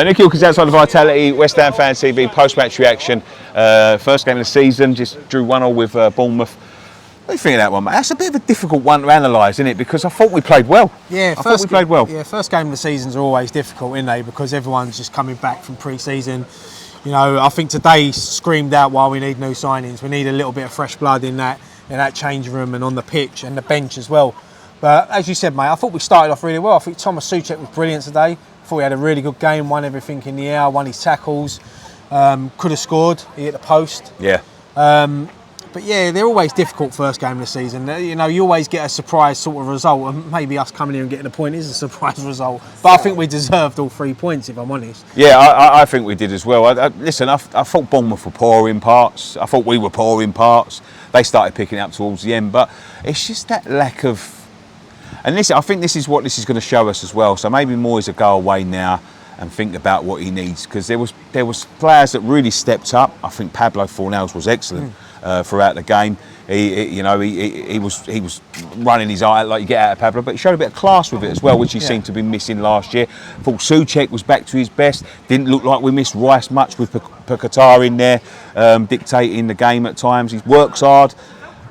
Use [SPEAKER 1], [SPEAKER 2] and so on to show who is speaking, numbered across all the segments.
[SPEAKER 1] Nicky Hawkins outside of Vitality, West Ham Fan TV, post-match reaction. First game of the season, just drew 1-1 with Bournemouth. What do you think of that one, mate? That's a bit of a difficult one to analyse, isn't it? Because I thought we played well.
[SPEAKER 2] Yeah,
[SPEAKER 1] I thought we played well.
[SPEAKER 2] Yeah, first game of the seasons are always difficult, aren't they? Because everyone's just coming back from pre-season. You know, I think today screamed out why we need new signings. We need a little bit of fresh blood in that changing room and on the pitch and the bench as well. But as you said, mate, I thought we started off really well. I think Thomas Souček was brilliant today. I thought he had a really good game, won everything in the air, won his tackles, could have scored. He hit the post.
[SPEAKER 1] Yeah.
[SPEAKER 2] But yeah, they're always difficult first game of the season. You know, you always get a surprise sort of result, and maybe us coming here and getting a point is a surprise result. But I think we deserved all 3 points, if I'm honest.
[SPEAKER 1] Yeah, I think we did as well. Listen, I thought Bournemouth were poor in parts. I thought we were poor in parts. They started picking up towards the end, but it's just that lack of. And listen, I think this is what this is going to show us as well. So maybe Moyes will go away now and think about what he needs, because there was players that really stepped up. I think Pablo Fornals was excellent throughout the game. He was running his eye like you get out of Pablo, but he showed a bit of class with it as well, which he seemed to be missing last year. I thought Souček was back to his best. Didn't look like we missed Rice much with Paquetá in there, dictating the game at times. He works hard,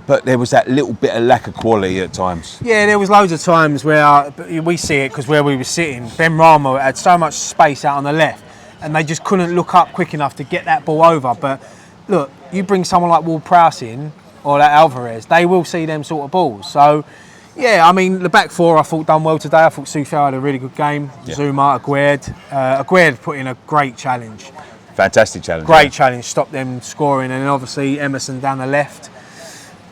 [SPEAKER 1] but there was that little bit of lack of quality at times.
[SPEAKER 2] Yeah, there was loads of times where we see it because where we were sitting, Ben Rama had so much space out on the left, and they just couldn't look up quick enough to get that ball over. But look, you bring someone like Ward-Prowse in, or that Alvarez, they will see them sort of balls. So, yeah, I mean, the back four I thought done well today. I thought Soufal had a really good game. Yeah. Zuma, Aguerd put in a great challenge.
[SPEAKER 1] Fantastic challenge.
[SPEAKER 2] Great challenge, stopped them scoring, and then obviously Emerson down the left.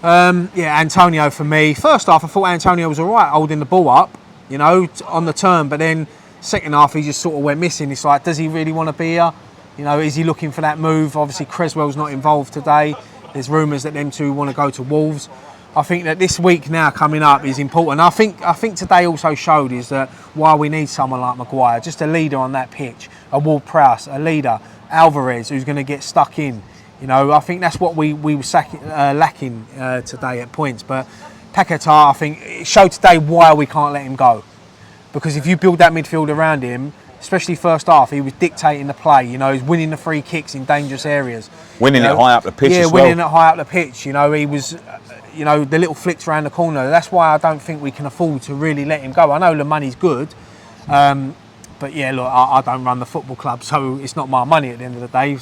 [SPEAKER 2] Antonio for me. First half, I thought Antonio was all right holding the ball up, you know, on the turn. But then second half, he just sort of went missing. It's like, does he really want to be here? You know, is he looking for that move? Obviously, Creswell's not involved today. There's rumours that them two want to go to Wolves. I think that this week now coming up is important. I think today also showed is that why we need someone like Maguire, just a leader on that pitch, a Ward-Prowse, a leader, Alvarez, who's going to get stuck in. You know, I think that's what we were lacking today at points. But Paquetá, I think, it showed today why we can't let him go. Because if you build that midfield around him, especially first half, he was dictating the play. You know, he's winning the free kicks in dangerous areas.
[SPEAKER 1] Winning it high up the pitch as well.
[SPEAKER 2] Yeah, winning it high up the pitch. You know, he was, you know, the little flicks around the corner. That's why I don't think we can afford to really let him go. I know the money's good. But yeah, look, I don't run the football club, so it's not my money at the end of the day.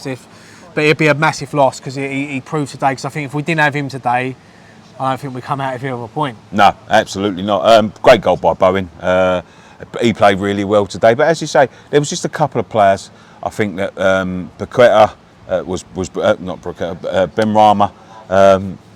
[SPEAKER 2] But it'd be a massive loss because he proved today. Because I think if we didn't have him today, I don't think we come out of here with a point.
[SPEAKER 1] No, absolutely not. Great goal by Bowen. He played really well today. But as you say, there was just a couple of players. I think that Paquetá not Paquetá, Ben Rama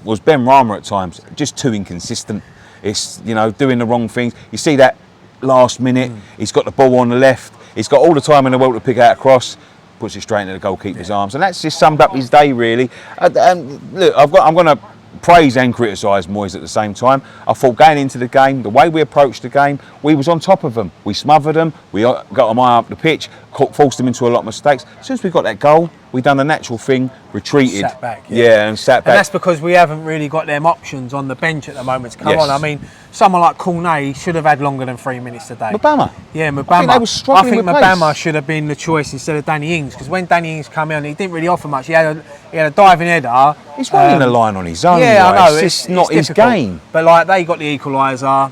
[SPEAKER 1] was Ben Rama at times. Just too inconsistent. It's, you know, doing the wrong things. You see that last minute. He's got the ball on the left. He's got all the time in the world to pick out a cross. Puts it straight into the goalkeeper's arms, and that's just summed up his day really. And look, I'm going to praise and criticise Moyes at the same time. I thought going into the game, the way we approached the game, we was on top of them. We smothered them. We got them high up the pitch, forced them into a lot of mistakes. As soon as we got that goal, we done the natural thing, retreated.
[SPEAKER 2] Sat back.
[SPEAKER 1] And sat back.
[SPEAKER 2] And that's because we haven't really got them options on the bench at the moment to come on. I mean, someone like Cornet should have had longer than 3 minutes today.
[SPEAKER 1] Mabama.
[SPEAKER 2] Yeah, Mabama.
[SPEAKER 1] I think they were struggling with
[SPEAKER 2] Mabama should have been the choice instead of Danny Ings, because when Danny Ings came on, he didn't really offer much. He had a diving header.
[SPEAKER 1] He's running the line on his own.
[SPEAKER 2] Yeah, I know.
[SPEAKER 1] It's not his game.
[SPEAKER 2] But like, they got the equaliser.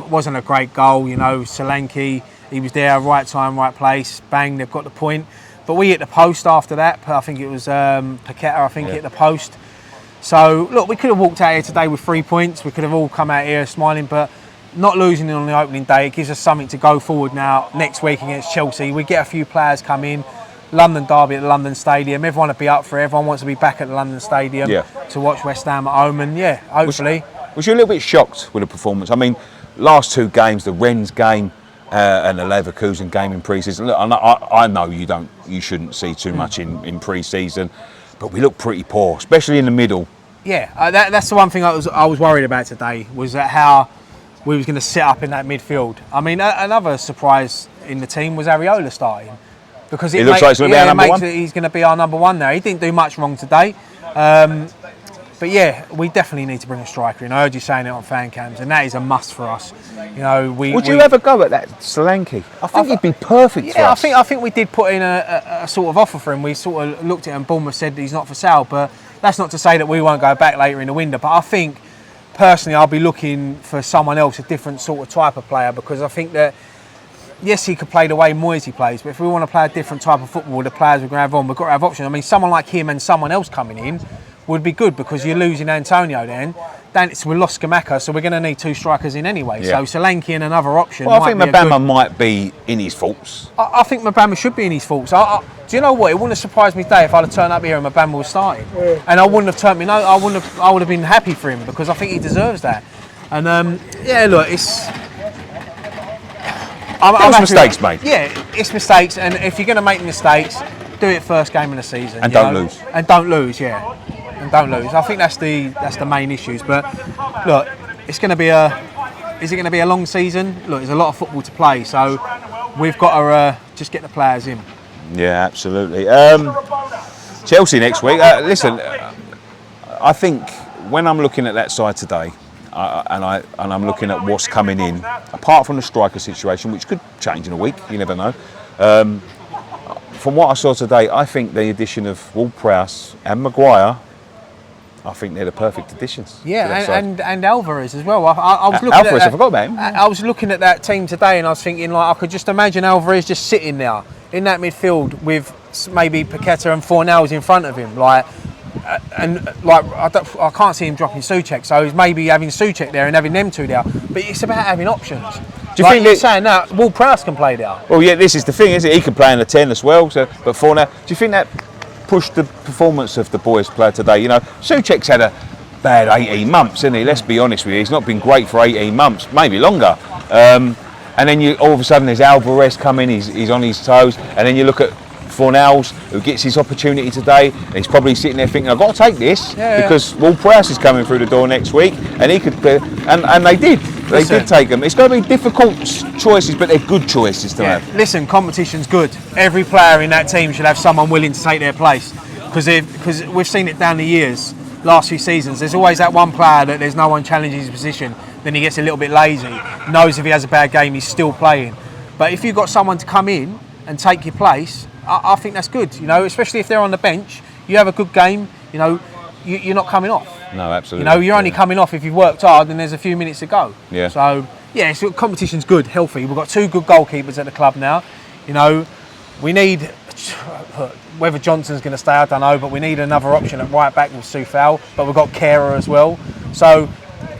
[SPEAKER 2] Wasn't a great goal, you know. Solanke, he was there, right time, right place. Bang, they've got the point. But we hit the post after that. I think it was Paquetá, hit the post. So, look, we could have walked out here today with 3 points. We could have all come out here smiling, but not losing on the opening day, it gives us something to go forward now next week against Chelsea. We get a few players come in. London derby at the London Stadium. Everyone will be up for it. Everyone wants to be back at the London Stadium to watch West Ham at home. And, hopefully.
[SPEAKER 1] Was you a little bit shocked with the performance? I mean, last two games, the Rennes game, and the Leverkusen game in pre-season. Look, I know you shouldn't see too much in pre-season, but we look pretty poor, especially in the middle.
[SPEAKER 2] Yeah, that's the one thing I was worried about today, was that how we was going to set up in that midfield. I mean, another surprise in the team was Areola starting, because it looks like he's going to be our number one. He's going to be our number one there. He didn't do much wrong today. But yeah, we definitely need to bring a striker in. I heard you saying it on fan cams, and that is a must for us. You know,
[SPEAKER 1] Would you ever go at that Solanke? I think he'd be perfect for us.
[SPEAKER 2] I think we did put in a sort of offer for him. We sort of looked at him, and Bournemouth said he's not for sale, but that's not to say that we won't go back later in the window. But I think, personally, I'll be looking for someone else, a different sort of type of player, because I think that, yes, he could play the way Moisey plays, but if we want to play a different type of football, the players we're going to have on, we've got to have options. I mean, someone like him and someone else coming in would be good, because you're losing Antonio then. We lost Skamaka, so we're going to need 2 strikers in anyway.
[SPEAKER 1] Yeah.
[SPEAKER 2] So Solanke and another option.
[SPEAKER 1] Well, I think Mbama might be in his faults.
[SPEAKER 2] I think Mbama should be in his faults. Do you know what? It wouldn't have surprised me today if I'd have turned up here and Mbama was starting, and I wouldn't have turned me. No, I would have been happy for him, because I think he deserves that. And yeah, look, it's.
[SPEAKER 1] There's mistakes made.
[SPEAKER 2] Yeah, it's mistakes, and if you're going to make mistakes, do it first game of the season.
[SPEAKER 1] And don't lose.
[SPEAKER 2] And don't lose, yeah. And don't lose. I think that's the main issues. But look, is it going to be a long season? Look, there's a lot of football to play, so we've got to just get the players in.
[SPEAKER 1] Yeah, absolutely. Chelsea next week. Listen, I think when I'm looking at that side today, and I'm looking at what's coming in, apart from the striker situation, which could change in a week, you never know. From what I saw today, I think the addition of Ward-Prowse and Maguire, I think they're the perfect additions.
[SPEAKER 2] Yeah, and Alvarez as well. I was looking
[SPEAKER 1] Alvarez,
[SPEAKER 2] at
[SPEAKER 1] I forgot about him.
[SPEAKER 2] I was looking at that team today, and I was thinking, like, I could just imagine Alvarez just sitting there in that midfield with maybe Paqueta and Fornals in front of him, like. I can't see him dropping Souček, so he's maybe having Souček there and having them 2 there. But it's about having options. Do you think you're saying that Ward-Prowse can play there?
[SPEAKER 1] Well, yeah, this is the thing, isn't it? He can play in the 10 as well. So, but for now, do you think that pushed the performance of the boys' player today? You know, Souček's had a bad 18 months, hasn't he? Let's be honest with you. He's not been great for 18 months, maybe longer. And then all of a sudden there's Alvarez coming. He's on his toes, and then you look at Fornals, who gets his opportunity today, and he's probably sitting there thinking, I've got to take this because Ward-Prowse is coming through the door next week, and he could, and they did. They did take them. It's going to be difficult choices, but they're good choices to have.
[SPEAKER 2] Listen, competition's good. Every player in that team should have someone willing to take their place, because we've seen it down the years, last few seasons. There's always that one player that there's no one challenging his position, then he gets a little bit lazy, knows if he has a bad game, he's still playing. But if you've got someone to come in and take your place, I think that's good, you know, especially if they're on the bench. You have a good game, you know, you're not coming off.
[SPEAKER 1] No, absolutely.
[SPEAKER 2] You know, you're only coming off if you've worked hard and there's a few minutes to go.
[SPEAKER 1] Yeah.
[SPEAKER 2] So, yeah, so competition's good, healthy. We've got 2 good goalkeepers at the club now. You know, we need, whether Johnson's going to stay, I don't know, but we need another option at right back with Soufal, but we've got Kehrer as well. So,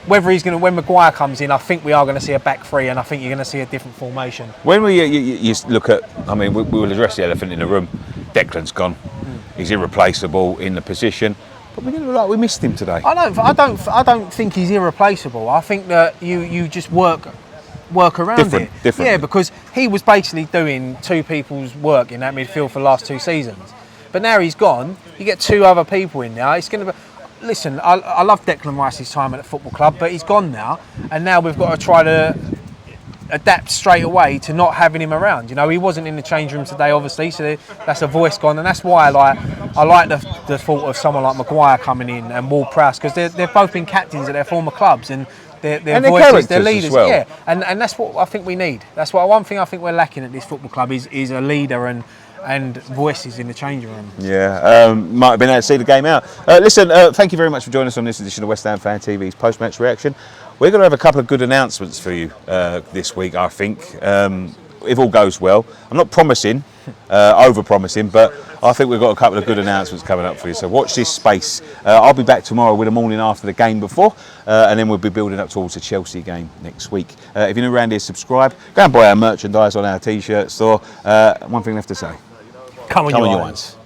[SPEAKER 2] when Maguire comes in, I think we are going to see a back 3, and I think you're going to see a different formation.
[SPEAKER 1] When you look at, I mean, we will address the elephant in the room. Declan's gone. He's irreplaceable in the position, but we didn't look like we missed him today.
[SPEAKER 2] I don't think he's irreplaceable. I think that you just work around it.
[SPEAKER 1] Different.
[SPEAKER 2] Yeah, because he was basically doing 2 people's work in that midfield for the last 2 seasons. But now he's gone, you get 2 other people in now. It's going to be. Listen, I love Declan Rice's time at the football club, but he's gone now, and now we've got to try to adapt straight away to not having him around. You know, he wasn't in the change room today, obviously, so that's a voice gone, and that's why I like the thought of someone like Maguire coming in and Ward-Prowse, because they've both been captains at their former clubs, and their voices, their leaders,
[SPEAKER 1] as well.
[SPEAKER 2] Yeah, and that's what I think we need. That's what one thing I think we're lacking at this football club is a leader and voices in the changing room.
[SPEAKER 1] Yeah, might have been able to see the game out. Listen, thank you very much for joining us on this edition of West Ham Fan TV's post-match reaction. We're going to have a couple of good announcements for you this week, I think, if all goes well. I'm not promising, over-promising, but I think we've got a couple of good announcements coming up for you, so watch this space. I'll be back tomorrow with the morning after the game before, and then we'll be building up towards the Chelsea game next week. If you're new around here, subscribe. Go and buy our merchandise on our T-shirt store. One thing left to say.
[SPEAKER 2] Come on, you ones.